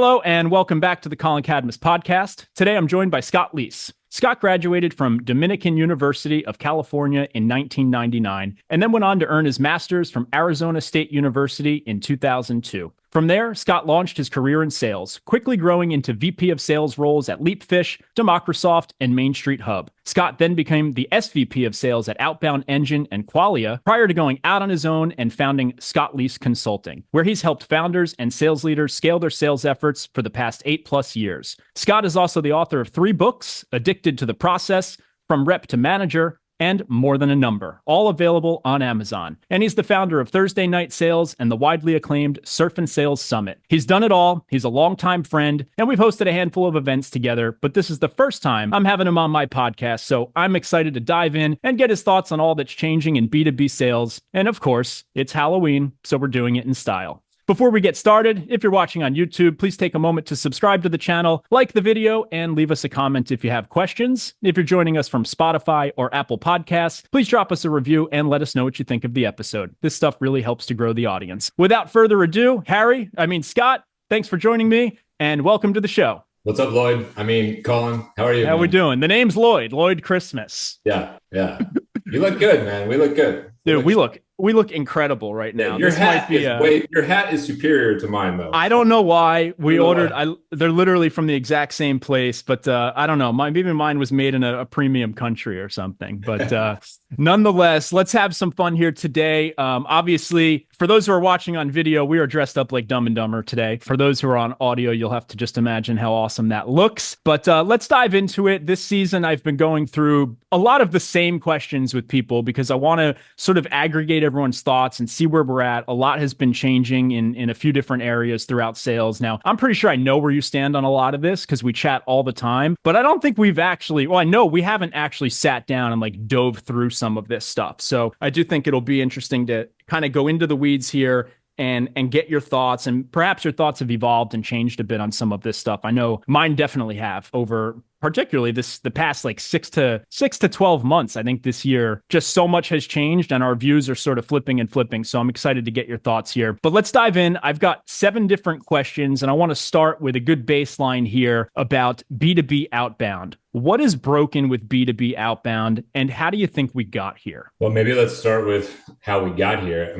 Hello, and welcome back to the Collin Cadmus Podcast. Today, I'm joined by Scott Leese. Scott graduated from Dominican University of California in 1999, and then went on to earn his master's from Arizona State University in 2002. From there, Scott launched his career in sales, quickly growing into VP of Sales roles at LeapFish, Democrasoft, and Main Street Hub. Scott then became the SVP of Sales at Outbound Engine and Qualia prior to going out on his own and founding Scott Leese Consulting, where he's helped founders and sales leaders scale their sales efforts for the past 8+ years. Scott is also the author of 3 books, Addicted to the Process, From Rep to Manager, and More Than a Number, all available on Amazon. And he's the founder of Thursday Night Sales and the widely acclaimed Surf and Sales Summit. He's done it all. He's a longtime friend, and we've hosted a handful of events together, but this is the first time I'm having him on my podcast, so I'm excited to dive in and get his thoughts on all that's changing in B2B sales. And of course, it's Halloween, so we're doing it in style. Before we get started, if you're watching on YouTube, please take a moment to subscribe to the channel, like the video, and leave us a comment if you have questions. If you're joining us from Spotify or Apple Podcasts, please drop us a review and let us know what you think of the episode. This stuff really helps to grow the audience. Without further ado, Scott, thanks for joining me, and welcome to the show. What's up, Lloyd? Collin, how are you? How we doing? The name's Lloyd Christmas. Yeah. You look good, man. We look good. Dude, we look incredible right now. Your hat is superior to mine, though. I don't know why we ordered. They're literally from the exact same place, but I don't know. Maybe mine was made in a premium country or something. But nonetheless, let's have some fun here today. Obviously, for those who are watching on video, we are dressed up like Dumb and Dumber today. For those who are on audio, you'll have to just imagine how awesome that looks. But let's dive into it. This season, I've been going through a lot of the same questions with people because I want to sort of aggregate everyone's thoughts and see where we're at. A lot has been changing in a few different areas throughout sales. Now, I'm pretty sure I know where you stand on a lot of this because we chat all the time, but I don't think I know we haven't actually sat down and dove through some of this stuff. So I do think it'll be interesting to kind of go into the weeds here and get your thoughts, and perhaps your thoughts have evolved and changed a bit on some of this stuff. I know mine definitely have over particularly the past 6 to 12 months. I think this year just so much has changed and our views are sort of flipping. So I'm excited to get your thoughts here. But let's dive in. I've got 7 different questions and I want to start with a good baseline here about B2B outbound. What is broken with B2B outbound and how do you think we got here? Well, maybe let's start with how we got here.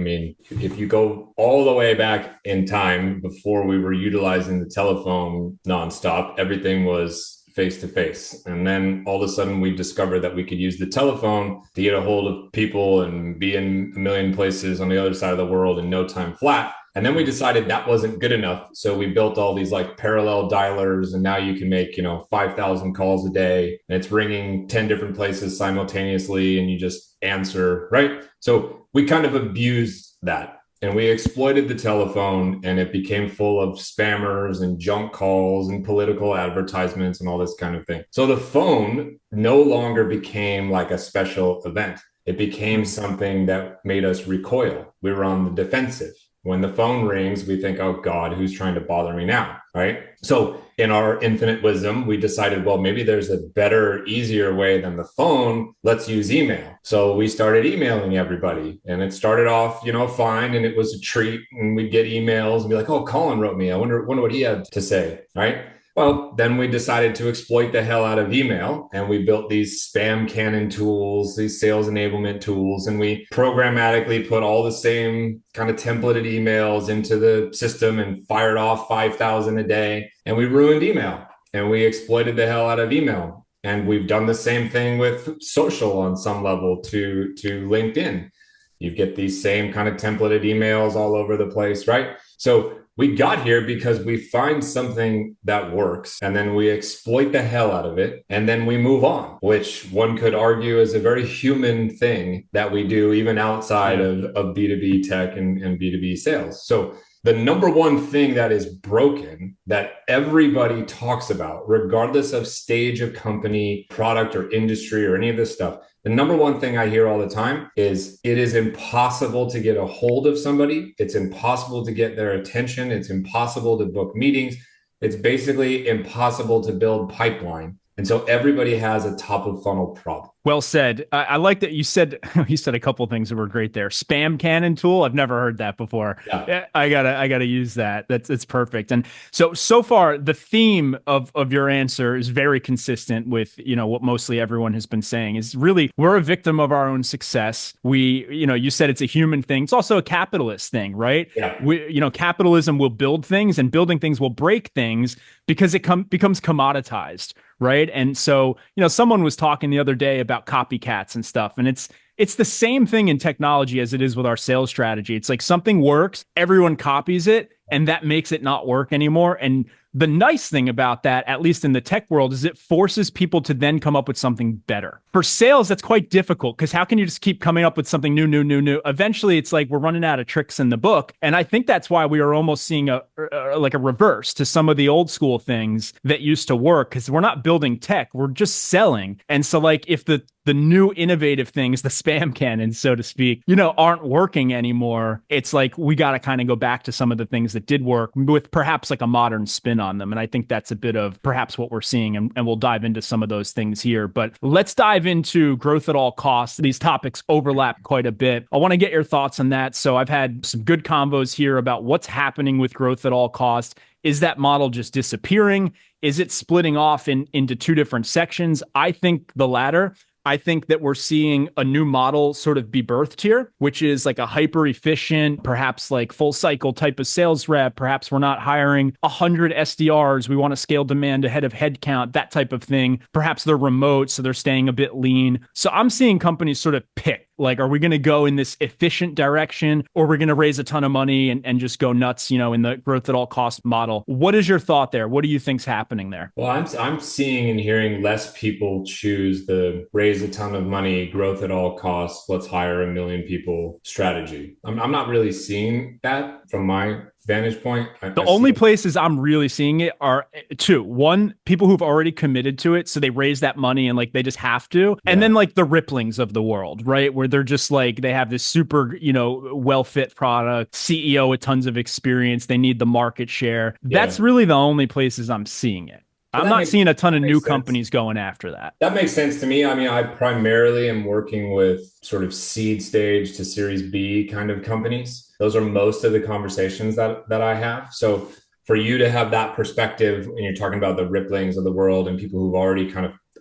If you go all the way back in time before we were utilizing the telephone nonstop, everything was face-to-face. And then all of a sudden we discovered that we could use the telephone to get a hold of people and be in a million places on the other side of the world in no time flat. And then we decided that wasn't good enough. So we built all these parallel dialers, and now you can make, 5,000 calls a day and it's ringing 10 different places simultaneously and you just answer, right? So we kind of abused that. And we exploited the telephone and it became full of spammers and junk calls and political advertisements and all this kind of thing. So the phone no longer became like a special event. It became something that made us recoil. We were on the defensive. When the phone rings, we think, oh God, who's trying to bother me now, right? So in our infinite wisdom, we decided, well, maybe there's a better, easier way than the phone. Let's use email. So we started emailing everybody and it started off, fine. And it was a treat and we'd get emails and be like, oh, Collin wrote me. I wonder what he had to say, right? Well, then we decided to exploit the hell out of email and we built these spam cannon tools, these sales enablement tools, and we programmatically put all the same kind of templated emails into the system and fired off 5,000 a day. And we ruined email and we exploited the hell out of email. And we've done the same thing with social on some level to LinkedIn. You get these same kind of templated emails all over the place, right? So we got here because we find something that works and then we exploit the hell out of it and then we move on, which one could argue is a very human thing that we do even outside of B2B tech and B2B sales. So the number one thing that is broken that everybody talks about, regardless of stage of company, product or industry or any of this stuff, the number one thing I hear all the time is it is impossible to get a hold of somebody. It's impossible to get their attention. It's impossible to book meetings. It's basically impossible to build pipeline. And so everybody has a top of funnel problem. Well said. I like that you said you said a couple of things that were great there. Spam cannon tool. I've never heard that before. Yeah. I gotta use that. It's perfect. And so far the theme of your answer is very consistent with what mostly everyone has been saying is really we're a victim of our own success. You said it's a human thing. It's also a capitalist thing, right? Yeah. Capitalism will build things and building things will break things because it becomes commoditized. Right. And so, someone was talking the other day about copycats and stuff. And it's the same thing in technology as it is with our sales strategy. It's like something works, everyone copies it, and that makes it not work anymore. And the nice thing about that, at least in the tech world, is it forces people to then come up with something better. For sales, that's quite difficult because how can you just keep coming up with something new? Eventually, it's like we're running out of tricks in the book. And I think that's why we are almost seeing a reverse to some of the old school things that used to work because we're not building tech, we're just selling. And so like if the new innovative things, the spam cannons, so to speak, aren't working anymore, it's like we got to kind of go back to some of the things that did work with perhaps like a modern spin on them. And I think that's a bit of perhaps what we're seeing. And we'll dive into some of those things here. But let's dive into growth at all costs. These topics overlap quite a bit. I want to get your thoughts on that. So I've had some good convos here about what's happening with growth at all costs. Is that model just disappearing? Is it splitting off into two different sections? I think the latter. I think that we're seeing a new model sort of be birthed here, which is like a hyper efficient, perhaps like full cycle type of sales rep. Perhaps we're not hiring 100 SDRs. We want to scale demand ahead of headcount, that type of thing. Perhaps they're remote, so they're staying a bit lean. So I'm seeing companies sort of pick. Like, are we going to go in this efficient direction or we're going to raise a ton of money and just go nuts, in the growth at all cost model? What is your thought there? What do you think's happening there? Well, I'm seeing and hearing less people choose the raise a ton of money, growth at all costs, let's hire 1 million people strategy. I'm not really seeing that from my vantage point. The only places I'm really seeing it are two. One, people who've already committed to it. So they raise that money and like they just have to. And then like the Ripplings of the world, right? Where they're just like, they have this super, well-fit product, CEO with tons of experience. They need the market share. Yeah. That's really the only places I'm seeing it. I'm not seeing a ton of new companies going after that. That makes sense to me. I mean, I primarily am working with sort of seed stage to Series B kind of companies. Those are most of the conversations that I have. So for you to have that perspective when you're talking about the Ripplings of the world and people who've already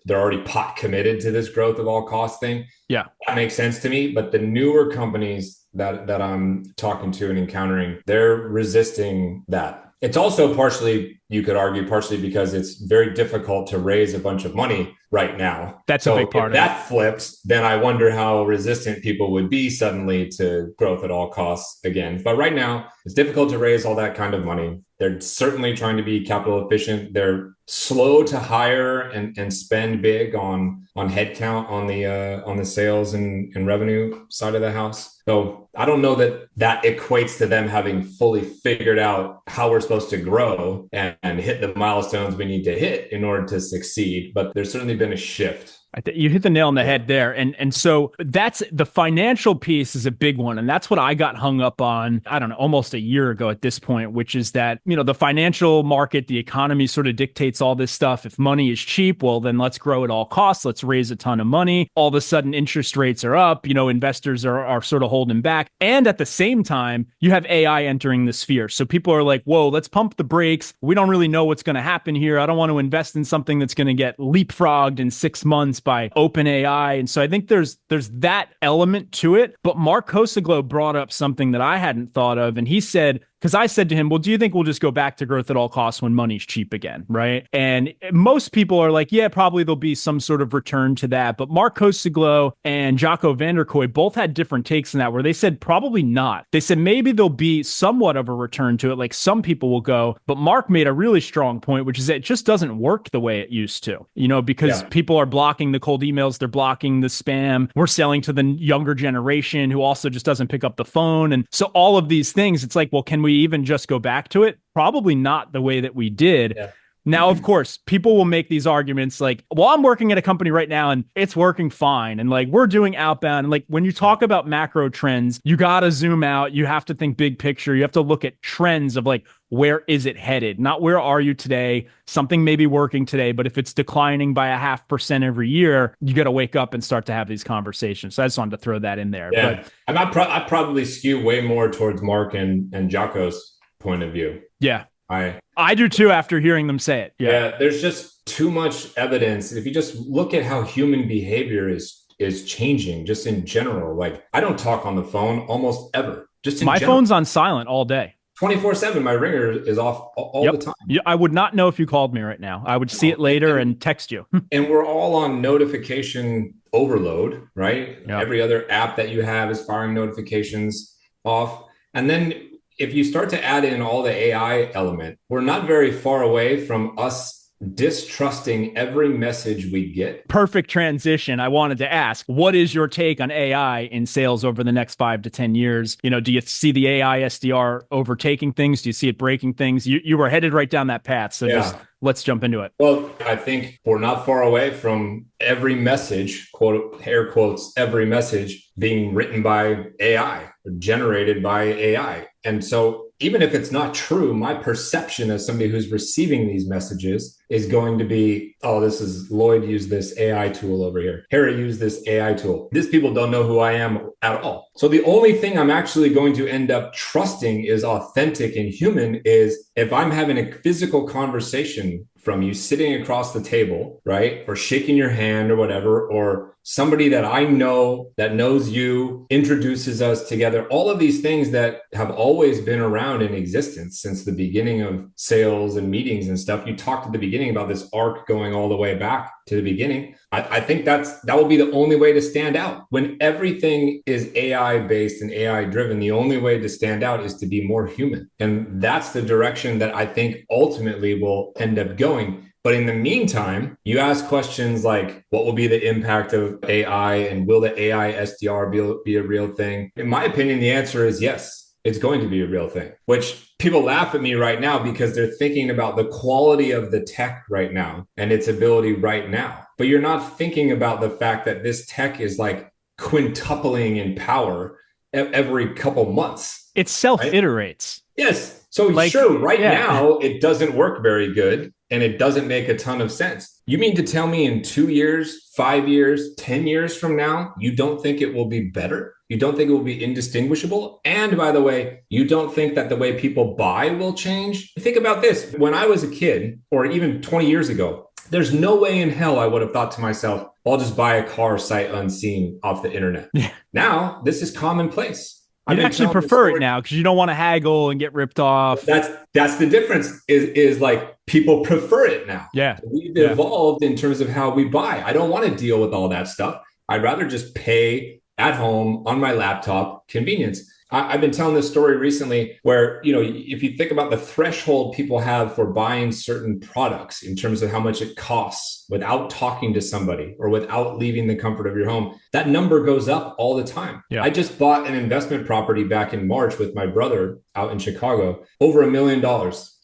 they're already pot committed to this growth of all cost thing. Yeah, that makes sense to me. But the newer companies that I'm talking to and encountering, they're resisting that. It's also partially, you could argue, partially because it's very difficult to raise a bunch of money right now. That's a big part of it. If that flips, then I wonder how resistant people would be suddenly to growth at all costs again. But right now, it's difficult to raise all that kind of money. They're certainly trying to be capital efficient. They're slow to hire and spend big on headcount on the sales and revenue side of the house. So I don't know that equates to them having fully figured out how we're supposed to grow and hit the milestones we need to hit in order to succeed. But there's certainly been a shift. You hit the nail on the head there. And so that's the financial piece is a big one. And that's what I got hung up on, I don't know, almost a year ago at this point, which is that, the financial market, the economy sort of dictates all this stuff. If money is cheap, well, then let's grow at all costs. Let's raise a ton of money. All of a sudden, interest rates are up, investors are sort of holding back. And at the same time, you have AI entering the sphere. So people are like, whoa, let's pump the brakes. We don't really know what's going to happen here. I don't want to invest in something that's going to get leapfrogged in 6 months by OpenAI. And so I think there's that element to it. But Mark Cosaglo brought up something that I hadn't thought of. And he said, because I said to him, well, do you think we'll just go back to growth at all costs when money's cheap again, right? And most people are like, yeah, probably there'll be some sort of return to that. But Mark Cosaglo and Jocko van der Kooi both had different takes on that, where they said probably not. They said maybe there'll be somewhat of a return to it, like some people will go. But Mark made a really strong point, which is that it just doesn't work the way it used to, because people are blocking the cold emails, they're blocking the spam. We're selling to the younger generation who also just doesn't pick up the phone. And so all of these things, it's like, well, can we even just go back to it? Probably not the way that we did. Yeah. Now, of course, people will make these arguments like, well, I'm working at a company right now and it's working fine. And like, we're doing outbound. And like, when you talk about macro trends, you got to zoom out. You have to think big picture. You have to look at trends of like, where is it headed? Not where are you today? Something may be working today, but if it's declining by 0.5% every year, you got to wake up and start to have these conversations. So I just wanted to throw that in there. Yeah. But I probably skew way more towards Mark and Jocko's point of view. Yeah. I do too after hearing them say it. Yeah, there's just too much evidence. If you just look at how human behavior is changing just in general. Like, I don't talk on the phone almost ever. Just in my general. phone's on silent all day. 24/7, my ringer is off all the time. I would not know if you called me right now. I would see it later and text you. And we're all on notification overload, right? Yep. Every other app that you have is firing notifications off. And then if you start to add in all the AI element, we're not very far away from us distrusting every message we get. Perfect transition. I wanted to ask, what is your take on AI in sales over the next 5 to 10 years? You know, do you see the AI SDR overtaking things? Do you see it breaking things? You were headed right down that path. So just let's jump into it. Well, I think we're not far away from every message, quote, air quotes, every message being written by AI or generated by AI. And so even if it's not true, my perception as somebody who's receiving these messages is going to be, oh, this is Lloyd used this AI tool over here. Harry used this AI tool. These people don't know who I am at all. So the only thing I'm actually going to end up trusting is authentic and human is if I'm having a physical conversation from you sitting across the table, right? Or shaking your hand or whatever, or somebody that I know that knows you introduces us together. All of these things that have always been around in existence since the beginning of sales and meetings and stuff. You talked at the beginning about this arc going all the way back to the beginning. I think that will be the only way to stand out. When everything is AI based and AI driven, the only way to stand out is to be more human. And that's the direction that I think ultimately will end up going. But in the meantime, you ask questions like, what will be the impact of AI and will the AI SDR be a real thing? In my opinion, the answer is yes. It's going to be a real thing, which people laugh at me right now because they're thinking about the quality of the tech right now and its ability right now. But you're not thinking about the fact that this tech is like quintupling in power every couple months. It self-iterates. Right? Yes. So now it doesn't work very good and it doesn't make a ton of sense. You mean to tell me in 2 years, 5 years, 10 years from now, you don't think it will be better? You don't think it will be indistinguishable? And by the way, you don't think that the way people buy will change? Think about this. When I was a kid, or even 20 years ago, there's no way in hell I would have thought to myself, I'll just buy a car sight unseen off the internet. Now, this is commonplace. I'd actually prefer it now because you don't want to haggle and get ripped off. That's the difference is like people prefer it now. Yeah. We've evolved in terms of how we buy. I don't want to deal with all that stuff. I'd rather just pay at home on my laptop, convenience. I've been telling this story recently where, you know, if you think about the threshold people have for buying certain products in terms of how much it costs without talking to somebody or without leaving the comfort of your home, that number goes up all the time. Yeah. I just bought an investment property back in March with my brother out in Chicago, over $1 million.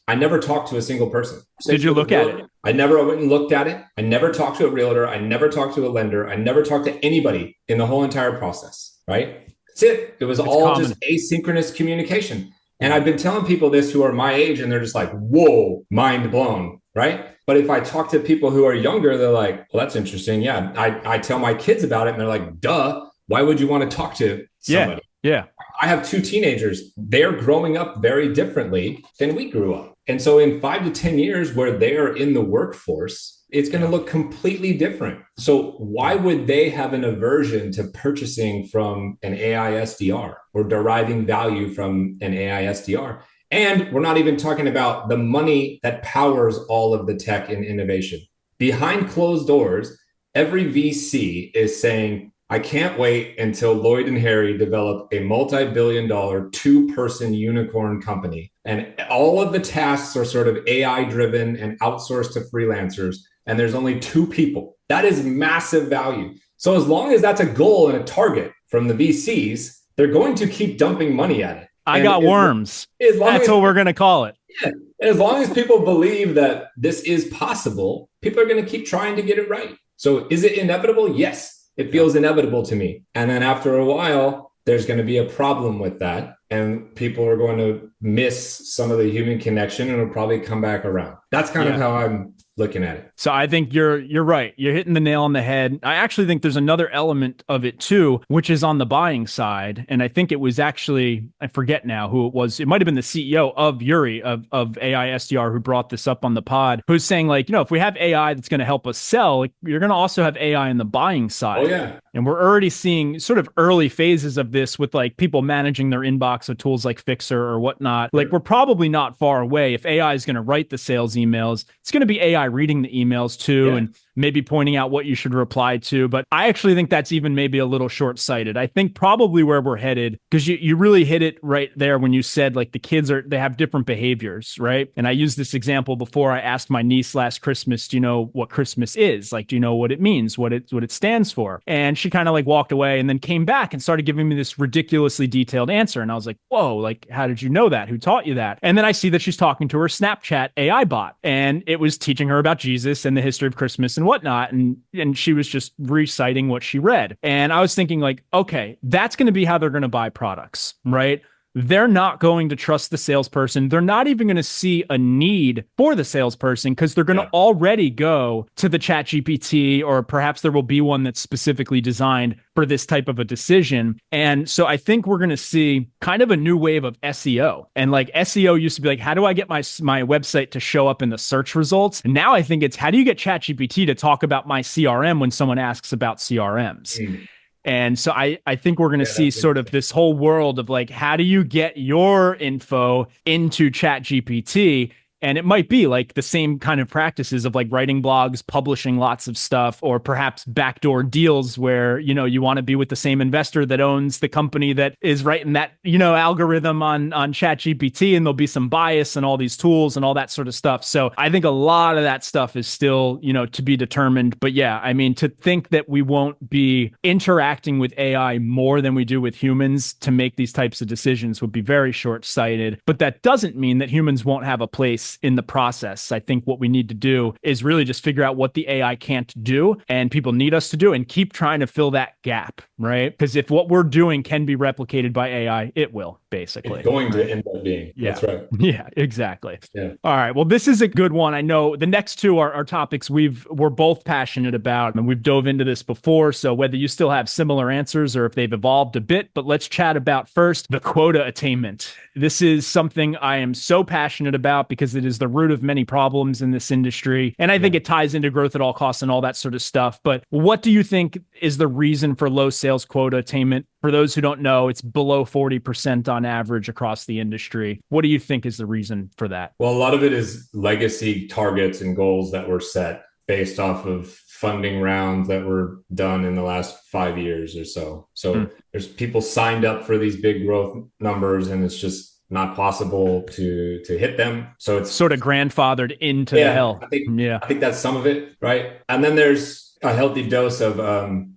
I never talked to a single person. Did you look at it? I never went and looked at it. I never talked to a realtor. I never talked to a lender. I never talked to anybody in the whole entire process, right? That's it. It was all common. Just asynchronous communication. And I've been telling people this who are my age and they're just like, whoa, mind blown, right? But if I talk to people who are younger, they're like, well, that's interesting. Yeah. I tell my kids about it and they're like, duh, why would you want to talk to somebody? Yeah. I have 2 teenagers. They're growing up very differently than we grew up. And so in 5 to 10 years where they are in the workforce, it's going to look completely different. So why would they have an aversion to purchasing from an AI SDR or deriving value from an AI SDR? And we're not even talking about the money that powers all of the tech and innovation. Behind closed doors, every VC is saying, I can't wait until Lloyd and Harry develop a multi-billion-dollar 2-person unicorn company. And all of the tasks are sort of AI-driven and outsourced to freelancers. And there's only 2 people. That is massive value. So as long as that's a goal and a target from the VCs, they're going to keep dumping money at it. I got worms. That's what we're going to call it. Yeah. As long as people believe that this is possible, people are going to keep trying to get it right. So is it inevitable? Yes, it feels inevitable to me. And then after a while, there's going to be a problem with that. And people are going to miss some of the human connection and it'll probably come back around. That's kind of how I'm looking at it. So I think you're right. You're hitting the nail on the head. I actually think there's another element of it too, which is on the buying side. And I think it was actually, I forget now who it was. It might've been the CEO of Yuri of AI SDR who brought this up on the pod, who's saying like, if we have AI that's going to help us sell, like, you're going to also have AI in the buying side. Oh yeah. And we're already seeing sort of early phases of this with like people managing their inbox with tools like Fixer or whatnot. Like we're probably not far away. If AI is going to write the sales emails, it's going to be AI reading the emails too, and maybe pointing out what you should reply to. But I actually think that's even maybe a little short-sighted. I think probably where we're headed, because you really hit it right there when you said like the kids they have different behaviors, right? And I used this example before. I asked my niece last Christmas, do you know what Christmas is? Like, do you know what it means, what it stands for? And she kind of like walked away and then came back and started giving me this ridiculously detailed answer. And I was like, whoa, like, how did you know that? Who taught you that? And then I see that she's talking to her Snapchat AI bot, and it was teaching her about Jesus and the history of Christmas and whatnot. And she was just reciting what she read. And I was thinking like, okay, that's going to be how they're going to buy products, right? They're not going to trust the salesperson. They're not even going to see a need for the salesperson because they're going to already go to the ChatGPT, or perhaps there will be one that's specifically designed for this type of a decision. And so I think we're going to see kind of a new wave of SEO. And like SEO used to be like, how do I get my website to show up in the search results? And now I think it's, how do you get ChatGPT to talk about my CRM when someone asks about CRMs? And so I think we're going to see sort of this whole world of like, how do you get your info into ChatGPT? And it might be like the same kind of practices of like writing blogs, publishing lots of stuff, or perhaps backdoor deals where, you want to be with the same investor that owns the company that is writing that, algorithm on ChatGPT, and there'll be some bias and all these tools and all that sort of stuff. So I think a lot of that stuff is still, to be determined. But yeah, I mean, to think that we won't be interacting with AI more than we do with humans to make these types of decisions would be very short-sighted. But that doesn't mean that humans won't have a place in the process. I think what we need to do is really just figure out what the AI can't do and people need us to do, and keep trying to fill that gap, right? Because if what we're doing can be replicated by AI, it will, basically. It's going to end up being. Yeah. That's right. Yeah, exactly. Yeah. All right. Well, this is a good one. I know the next two are topics we're both passionate about, and we've dove into this before. So whether you still have similar answers or if they've evolved a bit, but let's chat about first the quota attainment. This is something I am so passionate about because it is the root of many problems in this industry. And I think it ties into growth at all costs and all that sort of stuff. But what do you think is the reason for low sales quota attainment? For those who don't know, it's below 40% on average across the industry. What do you think is the reason for that? Well, a lot of it is legacy targets and goals that were set based off of funding rounds that were done in the last 5 years or so. So there's people signed up for these big growth numbers, and it's just not possible to hit them. So it's sort of grandfathered into the hell. I think that's some of it, right? And then there's a healthy dose of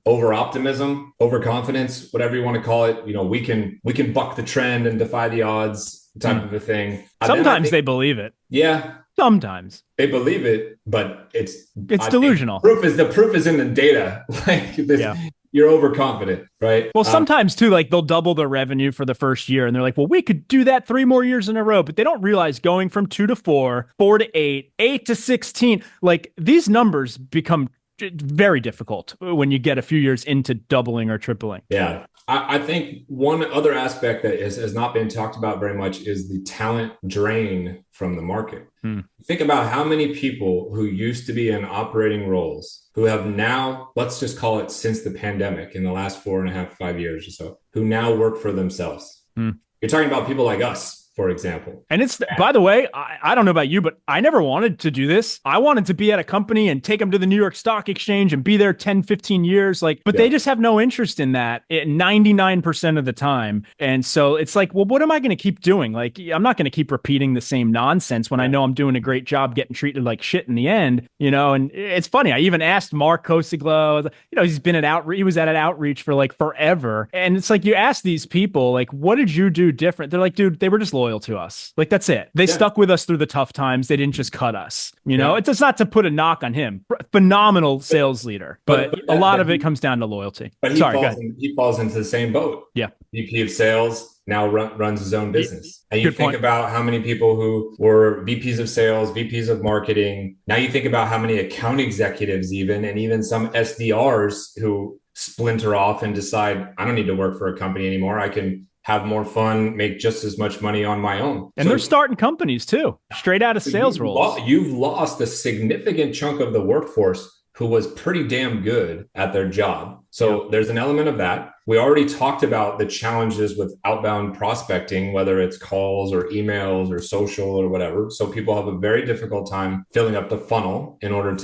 over optimism, overconfidence, whatever you want to call it. We can buck the trend and defy the odds type of a thing. Sometimes they believe it. Yeah. Sometimes they believe it, but it's delusional. The proof is in the data. Like this, you're overconfident, right? Well, sometimes too, like they'll double their revenue for the first year, and they're like, well, we could do that 3 more years in a row, but they don't realize going from 2 to 4, 4 to 8, 8 to 16, like these numbers become very difficult when you get a few years into doubling or tripling. Yeah. I think one other aspect that has not been talked about very much is the talent drain from the market. Think about how many people who used to be in operating roles who have now, let's just call it since the pandemic, in the last 4.5, 5 years or so, who now work for themselves. You're talking about people like us, for example. And it's, by the way, I don't know about you, but I never wanted to do this. I wanted to be at a company and take them to the New York Stock Exchange and be there 10, 15 years. Like, but they just have no interest in that 99% of the time. And so it's like, well, what am I going to keep doing? Like, I'm not going to keep repeating the same nonsense when I know I'm doing a great job getting treated like shit in the end, you know? And it's funny. I even asked Mark Cosiglo, you know, he's been at he was at an outreach for like forever. And it's like, you ask these people, like, what did you do different? They're like, dude, they were just loyal to us. Like, that's it. They stuck with us through the tough times. They didn't just cut us. You know, it's not to put a knock on him. Phenomenal sales leader, but a lot of it comes down to loyalty. But he falls into the same boat. Yeah. VP of Sales now runs his own business. And you think about how many people who were VPs of sales, VPs of marketing. Now you think about how many account executives and even some SDRs who splinter off and decide, I don't need to work for a company anymore. I can have more fun, make just as much money on my own. And they're starting companies too, straight out of sales roles. You've lost a significant chunk of the workforce who was pretty damn good at their job. So there's an element of that. We already talked about the challenges with outbound prospecting, whether it's calls or emails or social or whatever. So people have a very difficult time filling up the funnel in order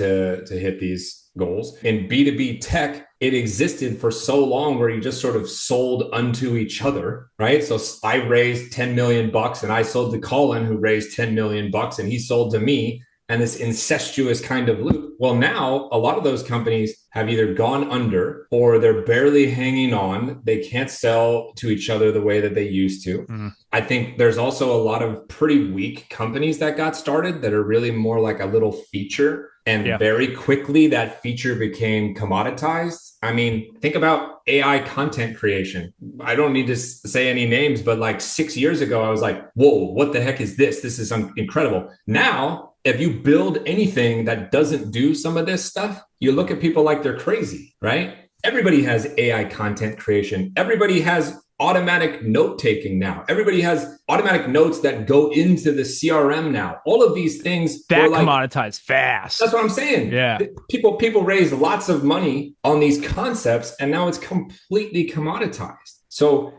to hit these goals. In B2B tech, it existed for so long where you just sort of sold unto each other, right? So I raised 10 million bucks and I sold to Collin, who raised 10 million bucks, and he sold to me, and this incestuous kind of loop. Well, now a lot of those companies have either gone under or they're barely hanging on. They can't sell to each other the way that they used to. Mm-hmm. I think there's also a lot of pretty weak companies that got started that are really more like a little feature. And very quickly that feature became commoditized. I mean, think about AI content creation. I don't need to say any names, but like 6 years ago, I was like, whoa, what the heck is this? This is incredible. Now, if you build anything that doesn't do some of this stuff, you look at people like they're crazy, right? Everybody has AI content creation. Everybody has automatic note taking now. Everybody has automatic notes that go into the CRM now. All of these things that commoditize fast. That's what I'm saying. Yeah. People raise lots of money on these concepts and now it's completely commoditized. So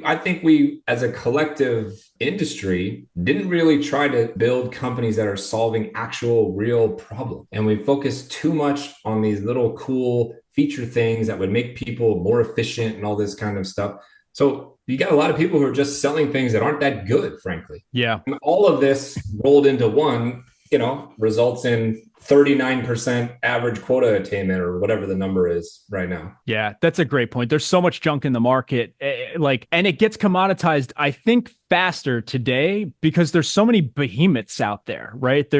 I think we as a collective industry didn't really try to build companies that are solving actual real problems. And we focused too much on these little cool feature things that would make people more efficient and all this kind of stuff. So you got a lot of people who are just selling things that aren't that good, frankly. Yeah. And all of this rolled into one, results in 39% average quota attainment or whatever the number is right now. Yeah, that's a great point. There's so much junk in the market, and it gets commoditized, I think, faster today because there's so many behemoths out there, right?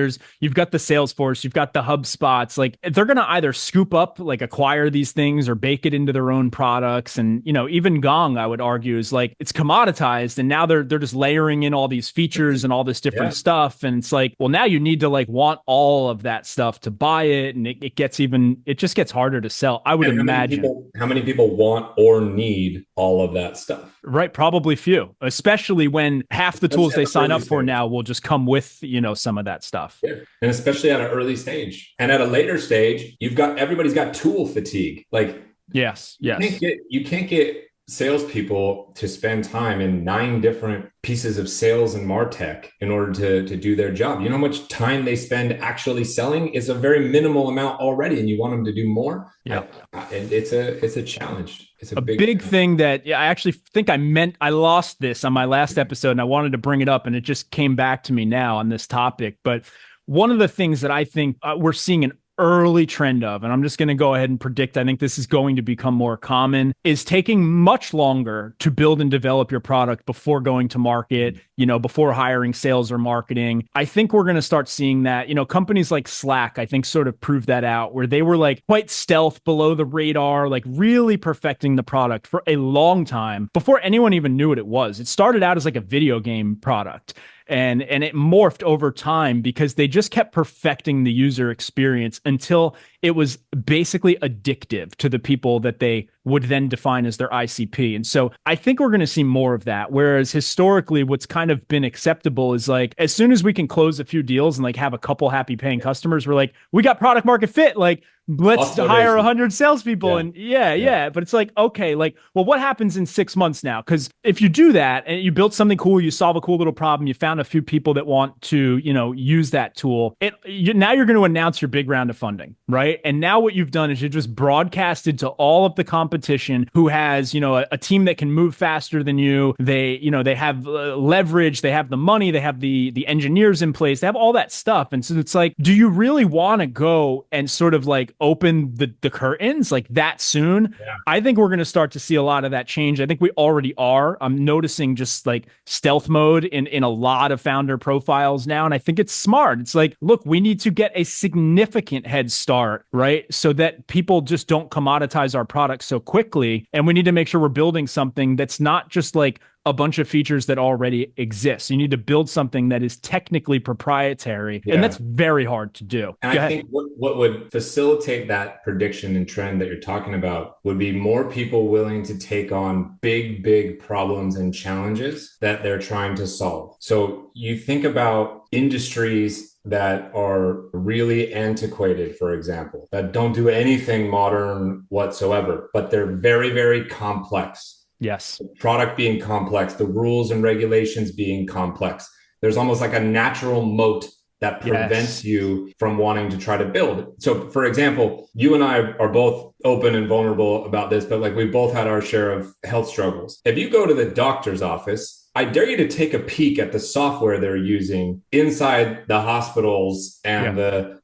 You've got the Salesforce, you've got the HubSpots, like they're going to either scoop up, like acquire these things or bake it into their own products. And, even Gong, I would argue, is like, it's commoditized and now they're just layering in all these features and all this different stuff. And it's like, well, now you need to like want all of that stuff to buy it. And it just gets harder to sell. I would imagine. How many people want or need all of that stuff? Right. Probably few, especially when half the tools they sign up for now will just come with, some of that stuff. Yeah. And especially at an early stage. And at a later stage, everybody's got tool fatigue. Like, yes. You can't get salespeople to spend time in 9 different pieces of sales and MarTech in order to do their job. You know how much time they spend actually selling? It's a very minimal amount already, and you want them to do more. Yeah, it's a challenge. It's a big thing that I actually think I lost this on my last episode, and I wanted to bring it up, and it just came back to me now on this topic. But one of the things that I think we're seeing an early trend of, and I'm just going to go ahead and predict, I think this is going to become more common, is taking much longer to build and develop your product before going to market, before hiring sales or marketing. I think we're going to start seeing that, companies like Slack, I think sort of proved that out, where they were like quite stealth, below the radar, like really perfecting the product for a long time before anyone even knew what it was. It started out as like a video game product. And it morphed over time because they just kept perfecting the user experience until it was basically addictive to the people that they would then define as their ICP. And so I think we're going to see more of that. Whereas historically, what's kind of been acceptable is like, as soon as we can close a few deals and like have a couple happy paying customers, we're like, we got product market fit. Like, let's hire 100 salespeople. Yeah. And yeah. But it's like, okay, like, well, what happens in 6 months now? Because if you do that and you built something cool, you solve a cool little problem, you found a few people that want to, use that tool. Now you're going to announce your big round of funding, right? And now what you've done is you just broadcasted to all of the competition who has, a team that can move faster than you. They have leverage, they have the money, they have the engineers in place, they have all that stuff. And so it's like, do you really want to go and sort of like open the curtains like that soon? Yeah. I think we're going to start to see a lot of that change. I think we already are. I'm noticing just like stealth mode in a lot of founder profiles now. And I think it's smart. It's like, look, we need to get a significant head start, right? So that people just don't commoditize our products so quickly. And we need to make sure we're building something that's not just like a bunch of features that already exist. You need to build something that is technically proprietary, and that's very hard to do. And I think what would facilitate that prediction and trend that you're talking about would be more people willing to take on big problems and challenges that they're trying to solve. So you think about industries that are really antiquated, for example, that don't do anything modern whatsoever, but they're very complex. Yes. The product being complex, the rules and regulations being complex. There's almost like a natural moat that prevents you from wanting to try to build. So for example, you and I are both open and vulnerable about this, but like we both had our share of health struggles. If you go to the doctor's office, I dare you to take a peek at the software they're using inside the hospitals and the,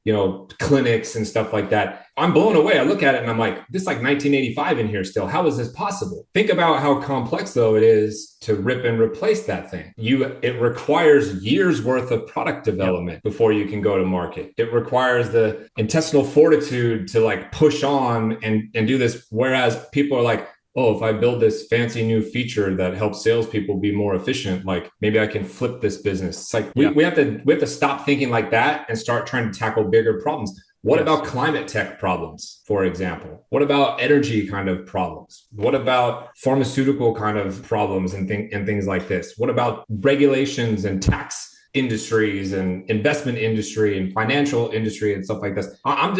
clinics and stuff like that. I'm blown away. I look at it and I'm like, this is like 1985 in here still. How is this possible? Think about how complex though it is to rip and replace that thing. It requires years worth of product development before you can go to market. It requires the intestinal fortitude to like push on and do this. Whereas people are like, oh, if I build this fancy new feature that helps salespeople be more efficient, like maybe I can flip this business. It's like we have to stop thinking like that and start trying to tackle bigger problems. What about climate tech problems, for example? What about energy kind of problems? What about pharmaceutical kind of problems and things like this? What about regulations and tax industries and investment industry and financial industry and stuff like this? I'm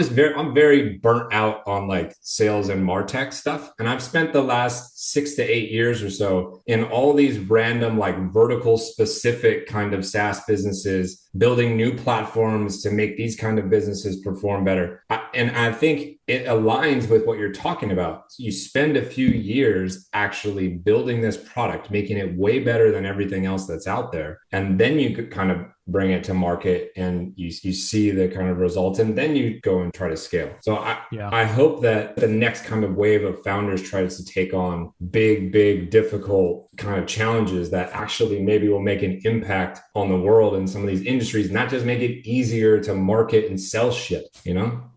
very burnt out on like sales and MarTech stuff. And I've spent the last 6 to 8 years or so in all these random like vertical specific kind of SaaS businesses, building new platforms to make these kind of businesses perform better. And I think it aligns with what you're talking about. You spend a few years actually building this product, making it way better than everything else that's out there. And then you could kind of bring it to market and you see the kind of results, and then you go and try to scale. So I hope that the next kind of wave of founders tries to take on big, difficult kind of challenges that actually maybe will make an impact on the world in some of these industries, not just make it easier to market and sell shit,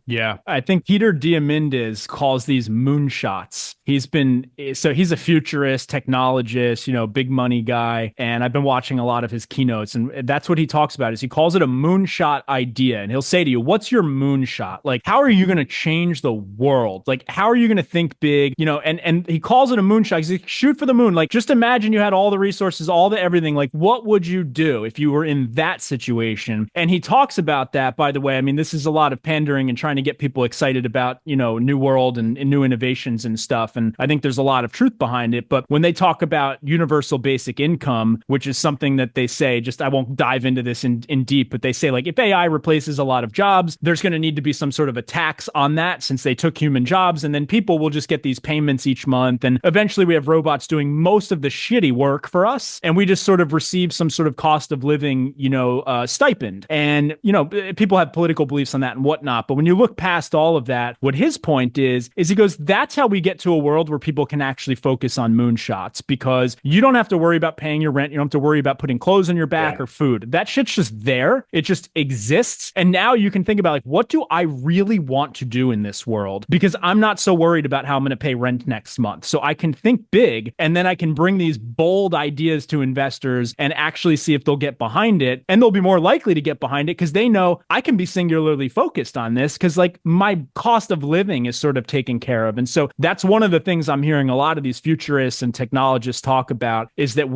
Yeah, I think Peter Diamandis calls these moonshots. He's a futurist, technologist, big money guy. And I've been watching a lot of his keynotes, and that's what he talks about is he calls it a moonshot idea. And he'll say to you, what's your moonshot? Like, how are you going to change the world? Like, how are you going to think big? And he calls it a moonshot. He's like, shoot for the moon. Like, just imagine you had all the resources, all the everything. Like, what would you do if you were in that situation? And he talks about that, by the way. I mean, this is a lot of pandering and trying to get people excited about, new world and new innovations and stuff. And I think there's a lot of truth behind it. But when they talk about universal basic income, which is something that they say, I won't dive into this in deep, but they say like, if AI replaces a lot of jobs, there's going to need to be some sort of a tax on that since they took human jobs. And then people will just get these payments each month. And eventually we have robots doing most of the shitty work for us. And we just sort of receive some sort of cost of living, stipend. And, people have political beliefs on that and whatnot. But when you look past all of that, what his point is he goes, that's how we get to a world where people can actually focus on moonshots, because you don't have to worry about paying your rent. You don't have to worry about putting clothes on your back or food. That shit's just there. It just exists. And now you can think about like, what do I really want to do in this world? Because I'm not so worried about how I'm going to pay rent next month. So I can think big, and then I can bring these bold ideas to investors and actually see if they'll get behind it. And they'll be more likely to get behind it because they know I can be singularly focused on this because like my cost of living is sort of taken care of. And so that's one of of the things I'm hearing a lot of these futurists and technologists talk about is that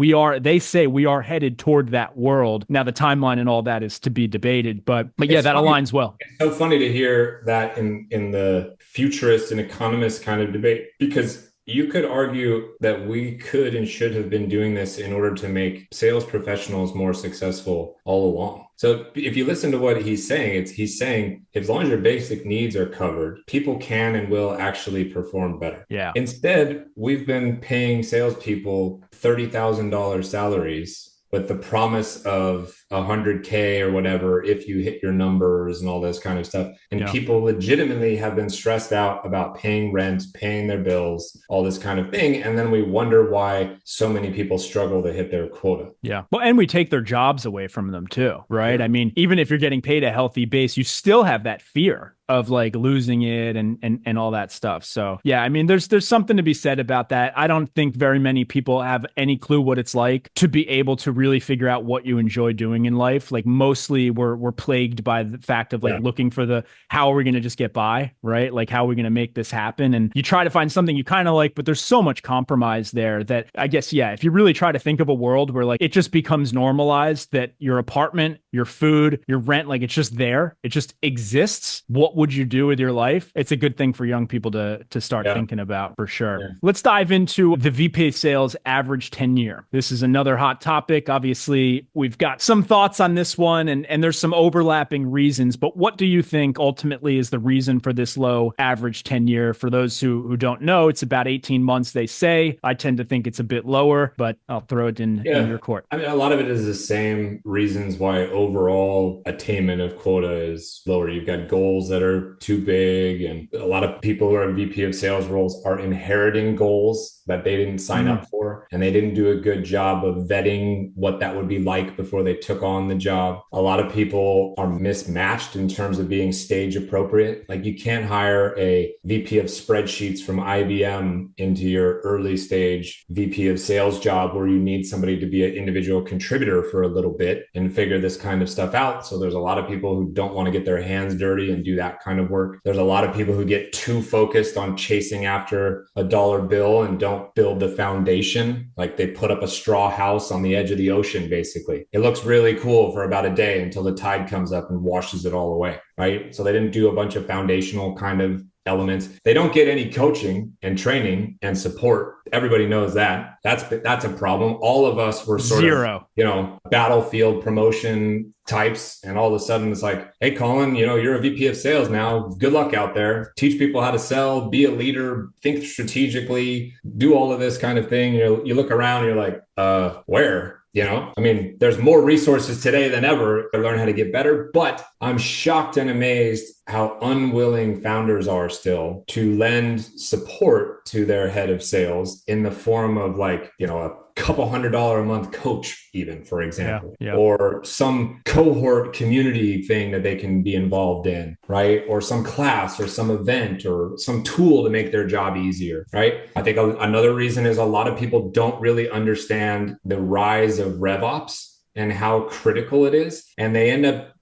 they say we are headed toward that world. Now, the timeline and all that is to be debated, but yeah, that aligns well. It's so funny to hear that in the futurist and economist kind of debate, because you could argue that we could and should have been doing this in order to make sales professionals more successful all along. So if you listen to what he's saying, he's saying as long as your basic needs are covered, people can and will actually perform better. Yeah. Instead, we've been paying salespeople $30,000 salaries with the promise of $100K or whatever if you hit your numbers and all this kind of stuff. And people legitimately have been stressed out about paying rent, paying their bills, all this kind of thing. And then we wonder why so many people struggle to hit their quota. Yeah. Well, and we take their jobs away from them too, right? I mean, even if you're getting paid a healthy base, you still have that fear of like losing it and all that stuff. So yeah, I mean, there's something to be said about that. I don't think very many people have any clue what it's like to be able to really figure out what you enjoy doing in life. Like mostly we're plagued by the fact of like looking for how are we going to just get by, right? Like how are we going to make this happen? And you try to find something you kind of like, but there's so much compromise there that I guess, yeah, if you really try to think of a world where like it just becomes normalized that your apartment, your food, your rent, like it's just there, it just exists. What would you do with your life? It's a good thing for young people to start thinking about for sure. Yeah. Let's dive into the VP Sales average tenure. This is another hot topic. Obviously, we've got some thoughts on this one and there's some overlapping reasons, but what do you think ultimately is the reason for this low average tenure? For those who don't know, it's about 18 months, they say. I tend to think it's a bit lower, but I'll throw it in your court. I mean, a lot of it is the same reasons why overall attainment of quota is lower. You've got goals that are too big, and a lot of people who are in VP of sales roles are inheriting goals that they didn't sign up for, and they didn't do a good job of vetting what that would be like before they took on the job. A lot of people are mismatched in terms of being stage appropriate. Like you can't hire a VP of spreadsheets from IBM into your early stage VP of sales job where you need somebody to be an individual contributor for a little bit and figure this kind of stuff out. So there's a lot of people who don't want to get their hands dirty and do that kind of work. There's a lot of people who get too focused on chasing after a dollar bill and don't build the foundation. Like they put up a straw house on the edge of the ocean, basically. It looks really cool for about a day until the tide comes up and washes it all away, right? So they didn't do a bunch of foundational kind of elements. They don't get any coaching and training and support. Everybody knows that. That's a problem. All of us were sort of, battlefield promotion types. And all of a sudden it's like, hey, Collin, you're a VP of sales now. Good luck out there. Teach people how to sell, be a leader, think strategically, do all of this kind of thing. You look around and you're like, where? I mean, there's more resources today than ever to learn how to get better, but I'm shocked and amazed how unwilling founders are still to lend support to their head of sales in the form of like, a couple $100 a month coach, even, for example, or some cohort community thing that they can be involved in, right? Or some class or some event or some tool to make their job easier, right? I think another reason is a lot of people don't really understand the rise of RevOps and how critical it is. And they end up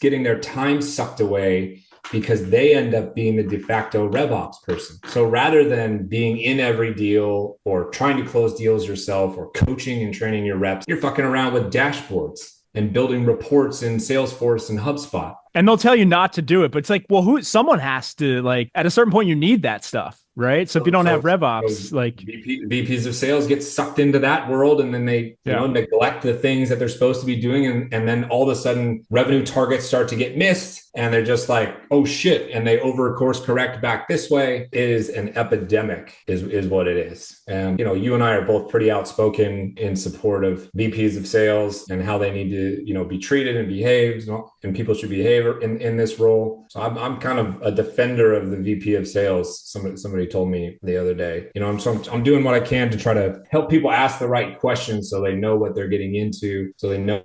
getting their time sucked away because they end up being the de facto RevOps person. So rather than being in every deal or trying to close deals yourself or coaching and training your reps, you're fucking around with dashboards and building reports in Salesforce and HubSpot. And they'll tell you not to do it, but it's like, well, someone has to, like, at a certain point, you need that stuff, right? So if you don't have RevOps, like VPs of sales get sucked into that world, and then they neglect the things that they're supposed to be doing, and then all of a sudden, revenue targets start to get missed, and they're just like, oh shit, and they over course correct back this way. It is an epidemic, is what it is. And you and I are both pretty outspoken in support of VPs of sales and how they need to be treated and behave, and people should behave in this role. So I'm kind of a defender of the VP of sales. Somebody told me the other day, I'm doing what I can to try to help people ask the right questions so they know what they're getting into, so they know,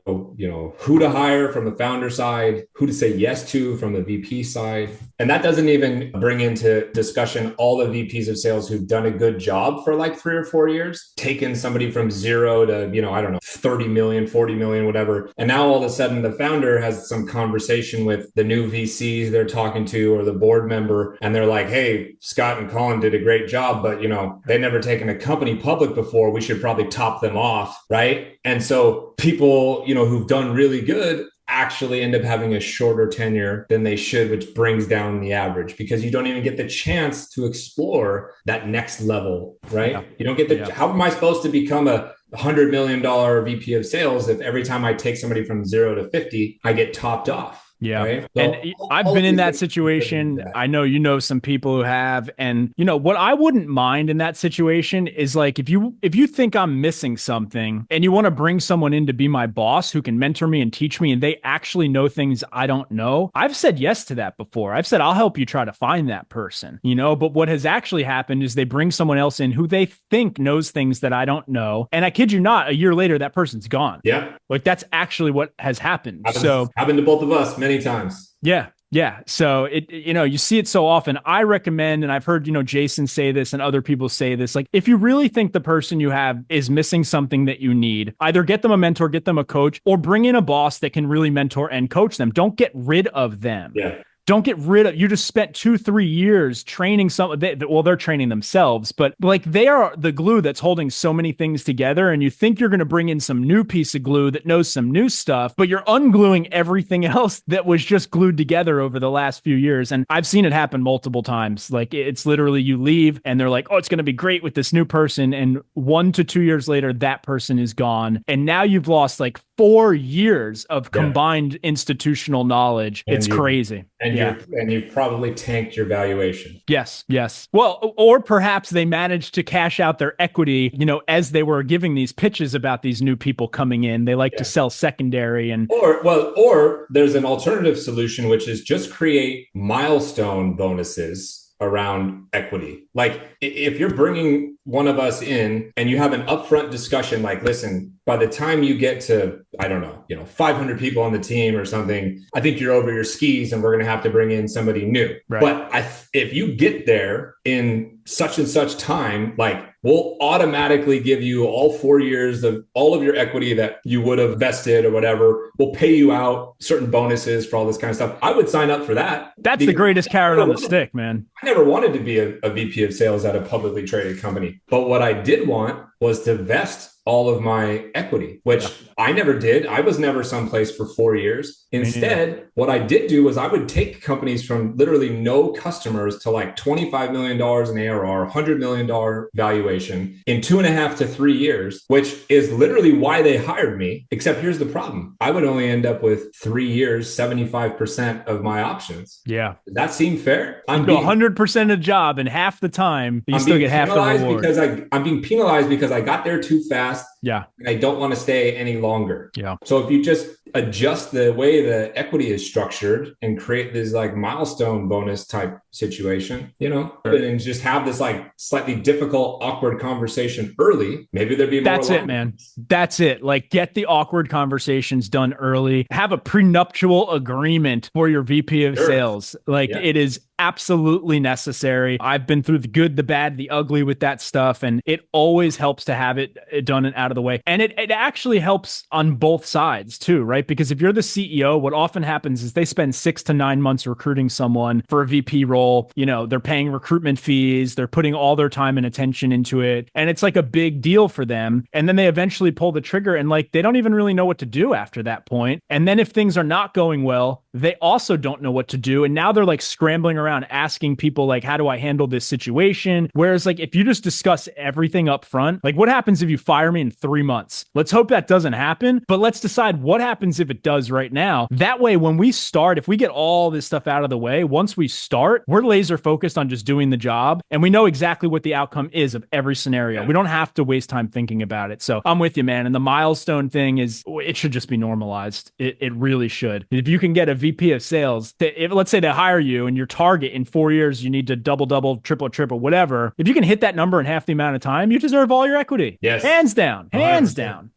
who to hire from the founder side, who to say yes to from the VP side. And that doesn't even bring into discussion all the VPs of sales who've done a good job for like 3 or 4 years, taken somebody from 0 to, 30 million, 40 million, whatever. And now all of a sudden the founder has some conversation with the new VCs they're talking to or the board member. And they're like, hey, Scott and Collin, Collin did a great job, but they never taken a company public before. We should probably top them off, right? And so people, who've done really good actually end up having a shorter tenure than they should, which brings down the average because you don't even get the chance to explore that next level, right? Yeah. You don't get how am I supposed to become a $100 million VP of sales if every time I take somebody from 0 to 50, I get topped off? Yeah. Right? So and I've been in that situation. I know some people who have. And what I wouldn't mind in that situation is like if you think I'm missing something and you want to bring someone in to be my boss who can mentor me and teach me and they actually know things I don't know. I've said yes to that before. I've said I'll help you try to find that person, but what has actually happened is they bring someone else in who they think knows things that I don't know. And I kid you not, a year later that person's gone. Yeah. Like that's actually what has happened. Happened to both of us many times. Yeah. Yeah. So you see it so often. I recommend, and I've heard, Jason say this and other people say this, like if you really think the person you have is missing something that you need, either get them a mentor, get them a coach, or bring in a boss that can really mentor and coach them. Don't get rid of them. Yeah. Don't get rid of, you just spent 2-3 years training they're training themselves, but like they are the glue that's holding so many things together. And you think you're going to bring in some new piece of glue that knows some new stuff, but you're ungluing everything else that was just glued together over the last few years. And I've seen it happen multiple times. Like it's literally you leave and they're like, oh, it's going to be great with this new person. And 1 to 2 years later, that person is gone. And now you've lost like 4 years of combined institutional knowledge. It's crazy. And you've probably tanked your valuation. Yes. Well, or perhaps they managed to cash out their equity, as they were giving these pitches about these new people coming in. They like to sell secondary or there's an alternative solution, which is just create milestone bonuses around equity. Like if you're bringing one of us in and you have an upfront discussion, like, listen, by the time you get to, 500 people on the team or something, I think you're over your skis and we're going to have to bring in somebody new. Right. But if you get there in such and such time, like we'll automatically give you all 4 years of all of your equity that you would have vested or whatever. We'll pay you out certain bonuses for all this kind of stuff. I would sign up for that. That's the greatest carrot on the stick, man. I never wanted to be a VP of sales at a publicly traded company. But what I did want was to vest all of my equity, which I never did. I was never someplace for 4 years. Instead, what I did do was I would take companies from literally no customers to like $25 million in ARR, $100 million valuation in 2.5 to 3 years, which is literally why they hired me. Except here's the problem. I would only end up with 3 years, 75% of my options. Yeah. Does that seem fair? I'm doing 100% of the job and half the time, you still get half the reward. Because I'm being penalized because I got there too fast. Yeah. And I don't want to stay any longer. Yeah. So if you just adjust the way the equity is structured and create this like milestone bonus type situation, and just have this like slightly difficult, awkward conversation early, maybe there'd be more. That's it, man. That's it. Like get the awkward conversations done early. Have a prenuptial agreement for your VP of sales. Like it is absolutely necessary. I've been through the good, the bad, the ugly with that stuff. And it always helps to have it done and out of the way. And it actually helps on both sides too, right? Because if you're the CEO, what often happens is they spend 6 to 9 months recruiting someone for a VP role. They're paying recruitment fees. They're putting all their time and attention into it. And it's like a big deal for them. And then they eventually pull the trigger and like, they don't even really know what to do after that point. And then if things are not going well, they also don't know what to do. And now they're like scrambling around asking people like, how do I handle this situation? Whereas like, if you just discuss everything up front, like what happens if you fire me in 3 months? Let's hope that doesn't happen, but let's decide what happens if it does right now. That way, when we start, if we get all this stuff out of the way, once we start, we're laser focused on just doing the job. And we know exactly what the outcome is of every scenario. We don't have to waste time thinking about it. So I'm with you, man. And the milestone thing it should just be normalized. It really should. If you can get a VP of sales, let's say they hire you and your target in 4 years, you need to double, triple, whatever. If you can hit that number in half the amount of time, you deserve all your equity. Yes. Hands down,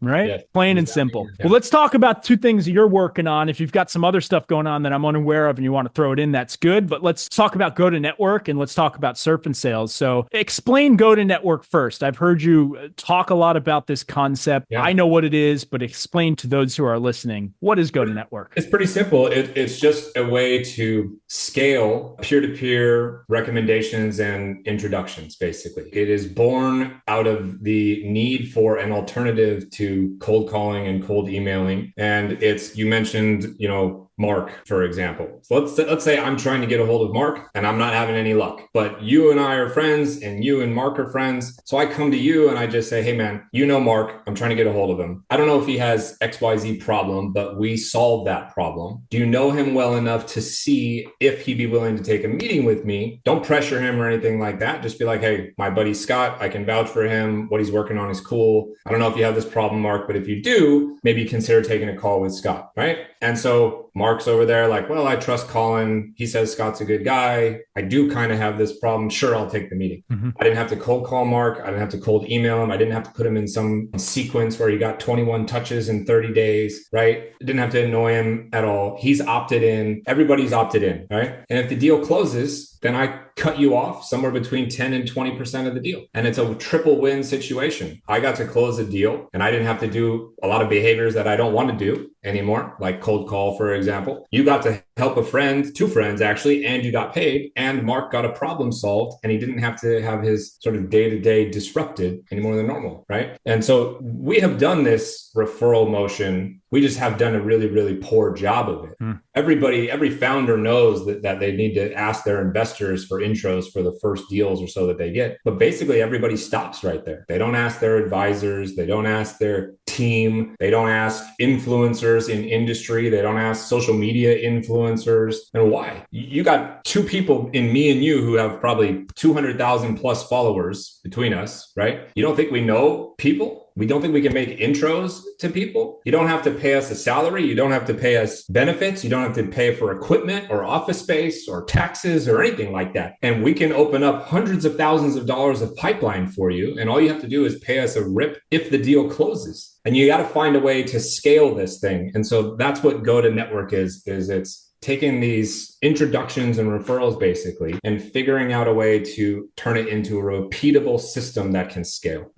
right? Yes. Plain and simple. Yeah. Well, let's talk about 2 things you're working on. If you've got some other stuff going on that I'm unaware of and you want to throw it in, that's good. But let's talk about Go-to-Network and let's talk about Surf and Sales. So explain Go-to-Network first. I've heard you talk a lot about this concept. Yeah. I know what it is, but explain to those who are listening, what is Go-to-Network? It's pretty simple. It's just a way to scale peer-to-peer recommendations and introductions, basically. It is born out of the need for an alternative to cold calling and cold emailing. And it's, you mentioned, Mark, for example. So let's say I'm trying to get a hold of Mark and I'm not having any luck, but you and I are friends and you and Mark are friends. So I come to you and I just say, hey man, Mark, I'm trying to get a hold of him. I don't know if he has XYZ problem, but we solved that problem. Do you know him well enough to see if he'd be willing to take a meeting with me? Don't pressure him or anything like that. Just be like, hey, my buddy Scott, I can vouch for him. What he's working on is cool. I don't know if you have this problem, Mark, but if you do, maybe consider taking a call with Scott, right? And so Mark's over there like, well, I trust Collin. He says Scott's a good guy. I do kind of have this problem. Sure, I'll take the meeting. Mm-hmm. I didn't have to cold call Mark. I didn't have to cold email him. I didn't have to put him in some sequence where he got 21 touches in 30 days, right? I didn't have to annoy him at all. He's opted in. Everybody's opted in, right? And if the deal closes, then I cut you off somewhere between 10 and 20% of the deal. And it's a triple win situation. I got to close a deal and I didn't have to do a lot of behaviors that I don't want to do anymore, like cold call, for example. You got to help a friend, two friends actually, and you got paid, and Mark got a problem solved, and he didn't have to have his sort of day-to-day disrupted any more than normal, right? And so we have done this referral motion. We just have done a really, really poor job of it. Every founder knows that they need to ask their investors for intros for the first deals or so that they get. But basically everybody stops right there. They don't ask their advisors. They don't ask their team. They don't ask influencers in industry. They don't ask social media influencers. And why? You got two people in me and you who have probably 200,000 plus followers between us, right? You don't think we know people? We don't think we can make intros to people. You don't have to pay us a salary. You don't have to pay us benefits. You don't have to pay for equipment or office space or taxes or anything like that. And we can open up hundreds of thousands of dollars of pipeline for you. And all you have to do is pay us a rip if the deal closes. And you got to find a way to scale this thing. And so that's what Go to Network is it's taking these introductions and referrals basically and figuring out a way to turn it into a repeatable system that can scale.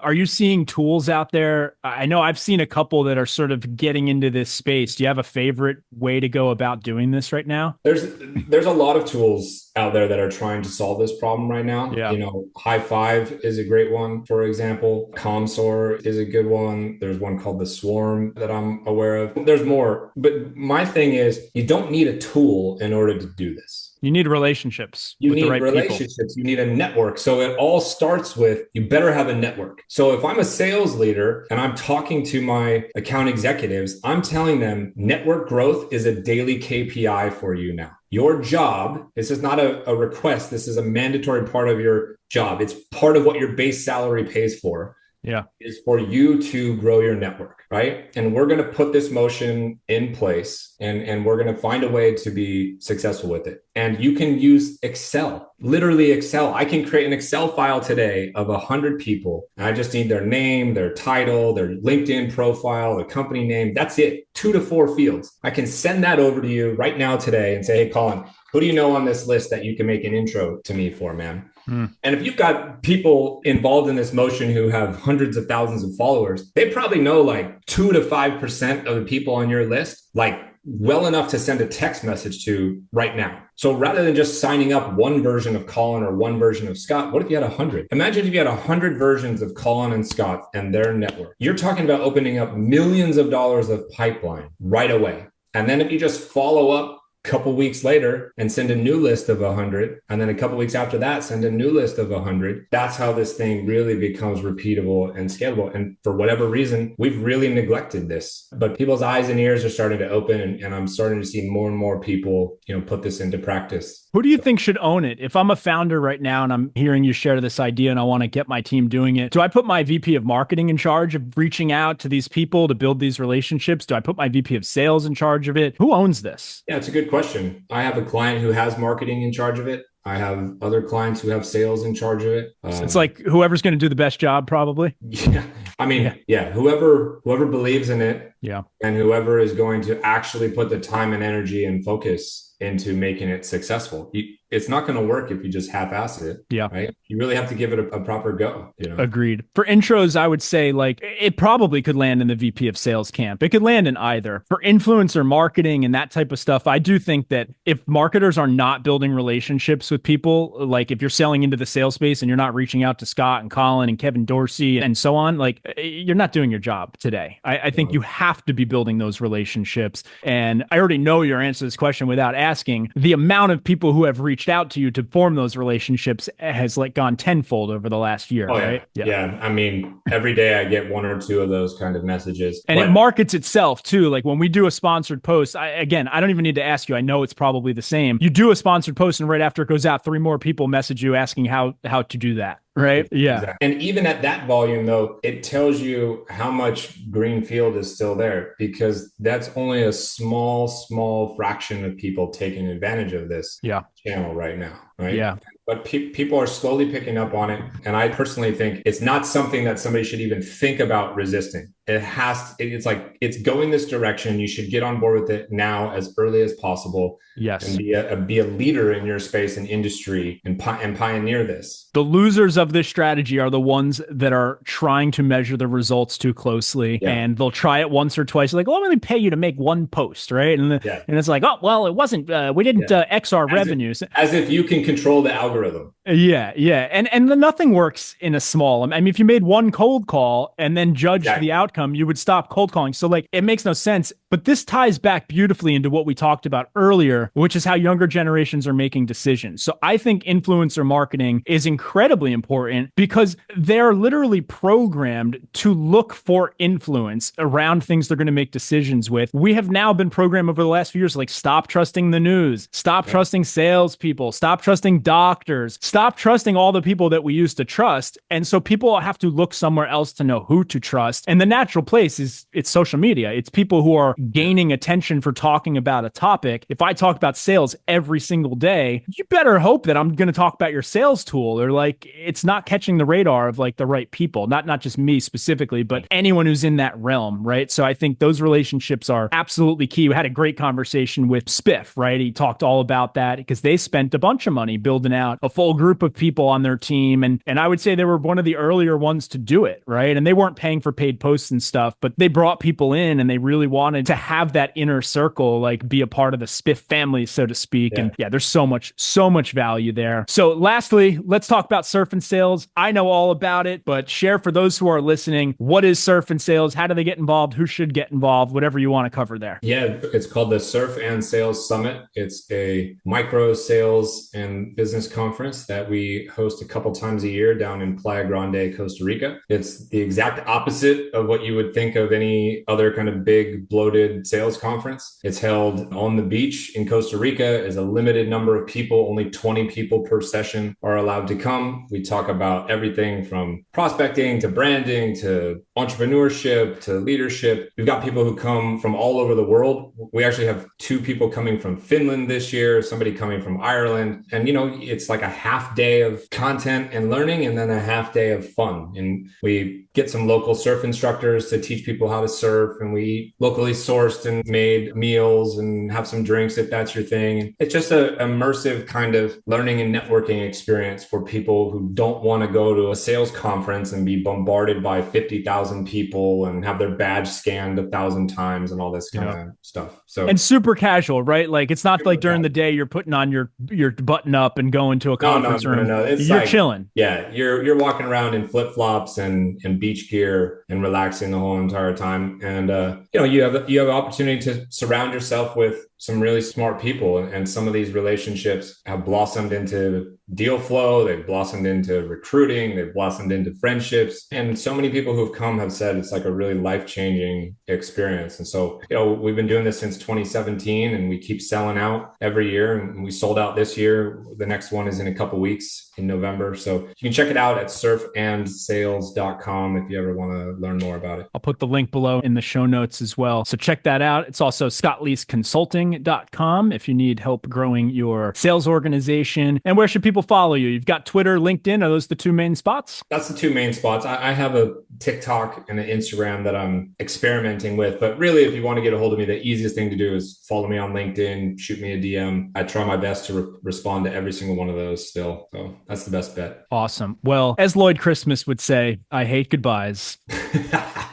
Are you seeing tools out there? I know I've seen a couple that are sort of getting into this space. Do you have a favorite way to go about doing this right now? There's a lot of tools out there that are trying to solve this problem right now. Yeah. High Five is a great one, for example. ComSor is a good one. There's one called The Swarm that I'm aware of. There's more. But my thing is, you don't need a tool in order to do this. You need relationships. You need relationships. You need a network. So it all starts with, you better have a network. So if I'm a sales leader and I'm talking to my account executives, I'm telling them network growth is a daily KPI for you now. Your job, this is not a request. This is a mandatory part of your job. It's part of what your base salary pays for. Yeah, is for you to grow your network, right? And we're going to put this motion in place and we're going to find a way to be successful with it. And you can use Excel, literally Excel. I can create an Excel file today of 100 people. And I just need their name, their title, their LinkedIn profile, their company name. That's it. 2 to 4 fields. I can send that over to you right now today and say, hey, Collin, who do you know on this list that you can make an intro to me for, man? And if you've got people involved in this motion who have hundreds of thousands of followers, they probably know like 2 to 5% of the people on your list, like well enough to send a text message to right now. So rather than just signing up one version of Collin or one version of Scott, what if you had 100? Imagine if you had 100 versions of Collin and Scott and their network. You're talking about opening up millions of dollars of pipeline right away. And then if you just follow up couple weeks later and send a new list of 100, and then a couple weeks after that send a new list of 100, that's how this thing really becomes repeatable and scalable. And for whatever reason, we've really neglected this, but people's eyes and ears are starting to open, and I'm starting to see more and more people put this into practice. Who do you think should own it? If I'm a founder right now and I'm hearing you share this idea and I want to get my team doing it, do I put my VP of marketing in charge of reaching out to these people to build these relationships? Do I put my VP of sales in charge of it? Who owns this? Yeah, it's a good question. I have a client who has marketing in charge of it. I have other clients who have sales in charge of it. So it's like whoever's going to do the best job, probably. Yeah. I mean, yeah. Whoever believes in it Yeah. and whoever is going to actually put the time and energy and focus into making it successful. It's not going to work if you just half-ass it. Yeah. Right. You really have to give it a proper go. Agreed. For intros, I would say like it probably could land in the VP of Sales camp. It could land in either. For influencer marketing and that type of stuff, I do think that if marketers are not building relationships with people, like if you're selling into the sales space and you're not reaching out to Scott and Collin and Kevin Dorsey and so on, like you're not doing your job today. I think you have to be building those relationships. And I already know your answer to this question without asking. The amount of people who have reached out to you to form those relationships has like gone tenfold over the last year, right? Yeah. I mean, every day I get one or two of those kind of messages. And it markets itself too. Like when we do a sponsored post, I don't even need to ask you. I know it's probably the same. You do a sponsored post and right after it goes out, 3 more people message you asking how to do that. Right. Yeah. Exactly. And even at that volume, though, it tells you how much green field is still there, because that's only a small fraction of people taking advantage of this channel right now. Right. Yeah. But people are slowly picking up on it. And I personally think it's not something that somebody should even think about resisting. It's like, it's going this direction. You should get on board with it now as early as possible. Yes. And be a leader in your space and industry and pioneer this. The losers of this strategy are the ones that are trying to measure the results too closely. And they'll try it once or twice. Like, well, let me pay you to make one post. Right. And it's like, oh, well, it wasn't, we didn't X our revenues. As if you can control the algorithm. Yeah. And nothing works in a small. I mean, if you made one cold call and then judged the outcome, you would stop cold calling. So like, it makes no sense. But this ties back beautifully into what we talked about earlier, which is how younger generations are making decisions. So I think influencer marketing is incredibly important because they're literally programmed to look for influence around things they're going to make decisions with. We have now been programmed over the last few years, like stop trusting the news, stop trusting salespeople, stop trusting doctors, stop trusting all the people that we used to trust. And so people have to look somewhere else to know who to trust. And the natural place it's social media. It's people who are gaining attention for talking about a topic. If I talk about sales every single day, you better hope that I'm going to talk about your sales tool, or like it's not catching the radar of like the right people, not just me specifically, but anyone who's in that realm, right? So I think those relationships are absolutely key. We had a great conversation with Spiff, right? He talked all about that because they spent a bunch of money building out a full group of people on their team. And I would say they were one of the earlier ones to do it, right? And they weren't paying for paid posts and stuff, but they brought people in and they really wanted to have that inner circle, like be a part of the Spiff family, so to speak. And there's so much value there. So lastly, let's talk about Surf and Sales. I know all about it, but share for those who are listening, what is Surf and Sales? How do they get involved? Who should get involved? Whatever you want to cover there. Yeah, it's called the Surf and Sales Summit. It's a micro sales and business conference that we host a couple times a year down in Playa Grande, Costa Rica. It's the exact opposite of what you would think of any other kind of big bloated sales conference. It's held on the beach in Costa Rica. Is a limited number of people, only 20 people per session are allowed to come. We talk about everything from prospecting to branding to entrepreneurship to leadership. We've got people who come from all over the world. We actually have 2 people coming from Finland this year, somebody coming from Ireland. And, it's like a half day of content and learning and then a half day of fun. And we get some local surf instructors to teach people how to surf. And we eat locally sourced and made meals and have some drinks if that's your thing. It's just an immersive kind of learning and networking experience for people who don't want to go to a sales conference and be bombarded by 50,000 people and have their badge scanned 1,000 times and all this kind of stuff. So and super casual, right? Like it's not like during the day you're putting on your button up and going to a conference room. No. It's you're like, chilling. Yeah, you're walking around in flip flops and beach gear and relaxing the whole entire time. And you have an opportunity to surround yourself with some really smart people, and some of these relationships have blossomed into deal flow. They've blossomed into recruiting. They've blossomed into friendships. And so many people who've come have said it's like a really life-changing experience. And so, we've been doing this since 2017 and we keep selling out every year. And we sold out this year. The next one is in a couple of weeks in November. So you can check it out at surfandsales.com if you ever want to learn more about it. I'll put the link below in the show notes as well. So check that out. It's also Scott Leese Consulting scottleaseconsulting.com if you need help growing your sales organization. And where should people follow you? You've got Twitter, LinkedIn. Are those the two main spots? That's the two main spots. I have a TikTok and an Instagram that I'm experimenting with. But really, if you want to get a hold of me, the easiest thing to do is follow me on LinkedIn, shoot me a DM. I try my best to respond to every single one of those still. So that's the best bet. Awesome. Well, as Lloyd Christmas would say, I hate goodbyes.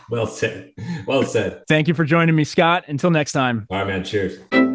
Well said. Well said. Thank you for joining me, Scott. Until next time. All right, man. Cheers.